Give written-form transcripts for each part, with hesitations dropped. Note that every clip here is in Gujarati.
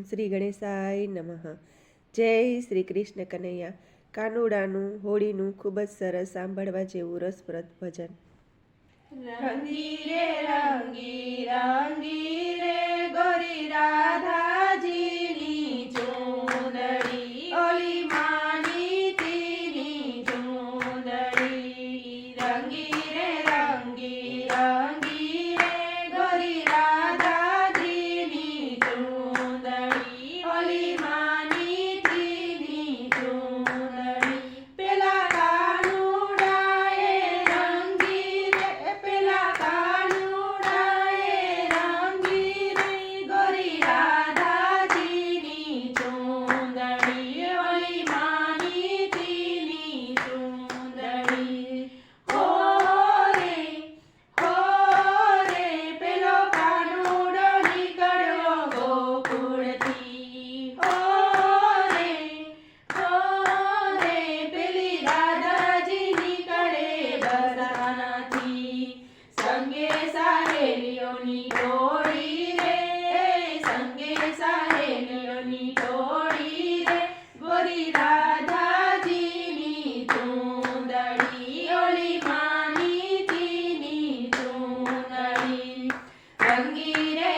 શ્રી ગણેશાય નમઃ। જય શ્રી કૃષ્ણ કનૈયા। કાનુડાનું હોળીનું ખૂબ જ સરસ સાંભળવા જેવું રસપ્રદ ભજન। રંગી રે રંગી રે ગોરી રાધાજીની ચૂંદડી, ઓલી માની તીની ચૂંદડી। રંગી રે ગોરી રાધાજીની ચૂંદડી, ઓલી માની તીની ચૂંદડી। પેલા કાનુડાએ રંગી રે, પેલા કાનુડાએ રંગી રે ગોરી રાધાજીની ચૂંદડી, ઓલી માની તીની ચૂંદડી। હો રે પેલો કાનુડો નીકળ્યો ગોકુળથી। હો રે પેલી રાધાજી નીકળે બરસાનાથી। સંગે સહેલીઓની ટોળી રે, સંગે સહેલીઓની ટોળી રે ગોરી રાધાજીની ચૂંદડી, ઓલી માની તીની ચૂંદડી। રંગી રે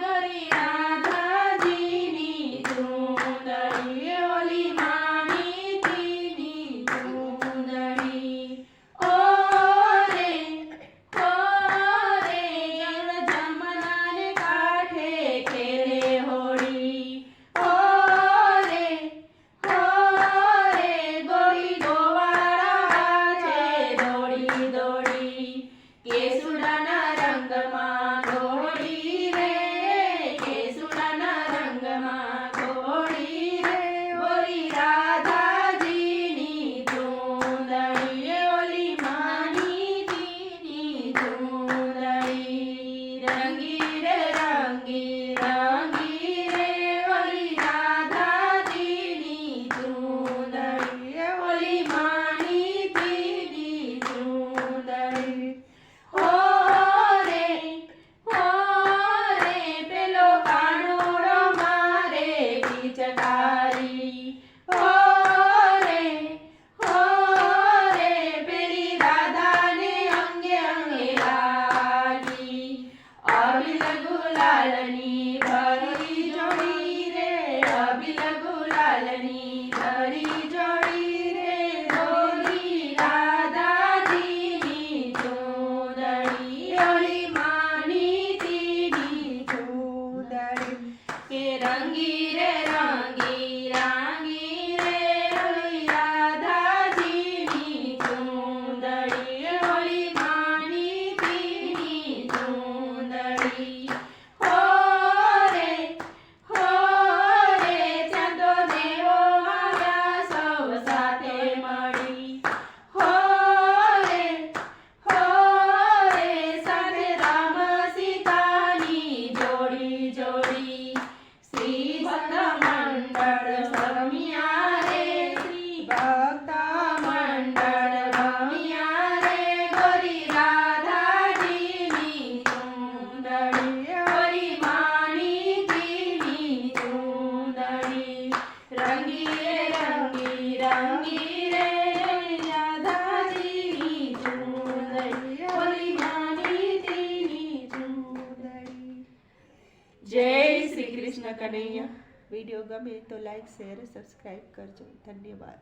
ગોરી રાધાજીની ચૂંદડી, ઓલી માની તીની ચૂંદડી। ઓ રે જમનાને કાંઠે ખેલે હોળી। ઓ રે ગોરી ગોવાળા છે દોડી દોડી। કેસુડાના રંગમાં ઘોડી રે, કેસુડાના રંગમાં ઘોડી રે ગોરી રાધાજીની ચૂંદડી, ઓલી માની તીની ચૂંદડી। રંગી રે ઓલી રાધાજીની ચૂંદડી, ઓલી માની તીની ચૂંદડી। હો રે પેલો કાનુડો મારે પિચકારી। હો રે પેલી રાધાને અંગે અંગે લાગી। અબીલ ગુલાલની ભરી જોડી રે, અબીલ ગુલાલની ભરી જોડી રે ગોરી રાધાજીની ચૂંદડી, ઓલી માની તીની ચૂંદડી। કે રંગી રે ઓલી રાધાજીની ચૂંદડી, ઓલી માની તીની ચૂંદડી। હો રે ચાંદો દેવો આવ્યા સૌ સાથે મળી। હો રે સાથે રામ સીતાની જોડી જોડી। શ્રી ભક્ત મંડળ રમ્યા રે, શ્રી ભક્ત મંડળ રમ્યા રે ગોરી રાધાજીની ચૂંદડી, ઓલી માની તીની ચૂંદડી। રંગી રે રાધાજીની ચૂંદડી, ઓલી માની તીની ચૂંદડી। જય શ્રી કૃષ્ણ કનૈયા। વિડીયો ગમે તો લાઈક શેર સબસ્ક્રાઈબ કરજો। ધન્યવાદ।